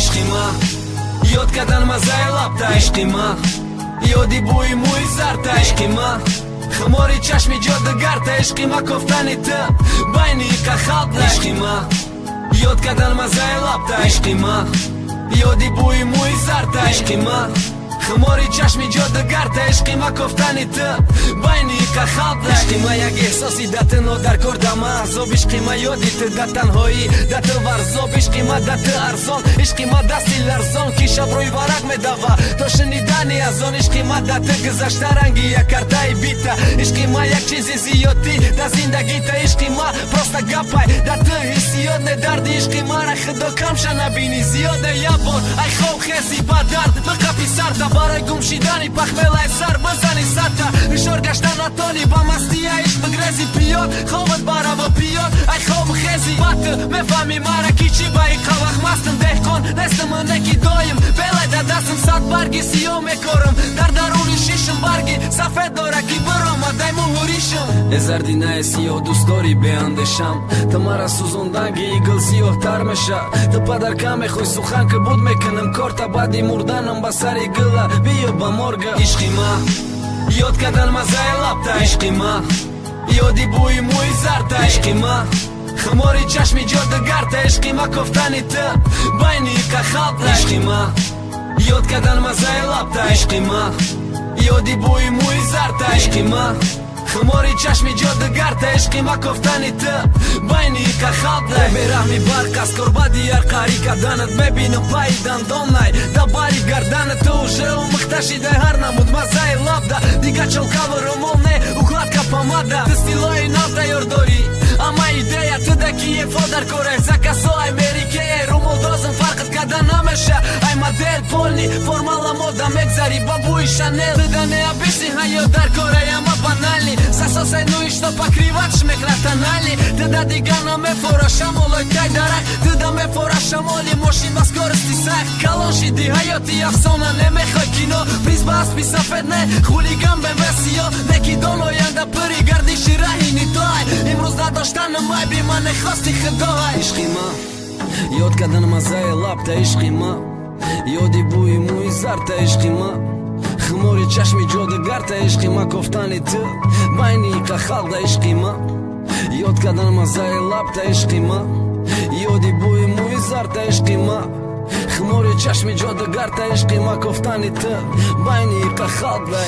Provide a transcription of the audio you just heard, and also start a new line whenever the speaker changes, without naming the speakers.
عشقی ما یاد کردن مزه لبت عشقی ما یادی بوی موی زرد عشقی ما خماری چشمی جادگرد عشقی ما کفتنی تا بینی که خلط عشقی ما یاد کردن مزه لبت عشقی ما یادی بوی موی زرد عشقی ما خماری چشمی جادگرد عشقی ما کفتنی تا بینی که خلط عشقی ما یک احساسی دت نو در کردم عذاب عشقی ما یادی تو دت تنهایی دت ورزاب عشقی ما دت ارزان عشقی ما دستی لرزان کی شب روی ورق میدوا تو شنیدنی از آن عشقی ما دت گذشته رنگی یک کرده بیتا عشقی ما یک چیزی زیادی در زندگی تا عشقی ما پروستا گپای دت حسیات ندردی عشقی ما را خدا کمشه نبینی زیاده یا بار ای خوب خیزی با درد بقفی سر برای گم شیدنی پخملای سر بزنی ستا نشور گشتن نتانی با مستی عشق بگرزی پیاد خوابت بارا با پیاد ای خواب خیزی بات مفهمی مارا کی چی با ای قوق مستم دهکن نستم نکی دایم بلای در دستم صد برگی سیاه میکارم در درون شیشم برگی سفید داره کی برام دایمو هوریشم ازردی نه سیاه دوست داری بیاندشم تا مرا سوزوندنگی ایگل سیاه تر میشه تا پدر کم خوی سخن که بود میکنم کارتا بعدی مردنم با سر ایگل بیا با مرگا عشقی ما یاد کردن مزه لبت عشقی ما یادی بوی موی زرد عشقی ما خماری چشمی جادگرد عشقی ما کفتنی تا بینی که خلط عشقی ما یاد کردن مزه لبت عشقی ما یادی بوی موی زرد عشقی ما خماری چشمی جادگرد عشقی ما کفتنی تا بینی که خلط بیرحمی برق از کربادی هر قاری کردنت ببینم پای دندانای دا باری گردن تو ژل مختشیده هر نمود مزه لبده دیگه چلکا و رمونه укладка помада ты стилой навда йордори ама идея ты да кие фодар коре закасо Америке румол дозым фарқат када намеша ай модель полни формала мода мегзари бабуи шанел ты да не обычный хайо дар коре ама банальный засосай ну и что покривать шмекра тональный ты да дига на мефора шамолой тай дарак ты да мефора шамоли мошин ба скорости сах калон шиди хайоти афсона немехой кино призба аспи сафедне хулиган бемесио неки долой янда пыри гардиши раҳини той имрӯз надоштан май би ман нехости худой ишқи ма ёд кардан мазаи лабта ишқи ма ёди бӯи мӯи зарта ишқи ма хмори чашми ҷодугарта ишқи ма кофтани ту байни ка халда ишқи ма ёд кардан мазаи лабта ишқи ма ёди бӯи мӯи зарта ишқи ма хмори чашми ҷодугарта ишқи ма кофтани ту байни ка халда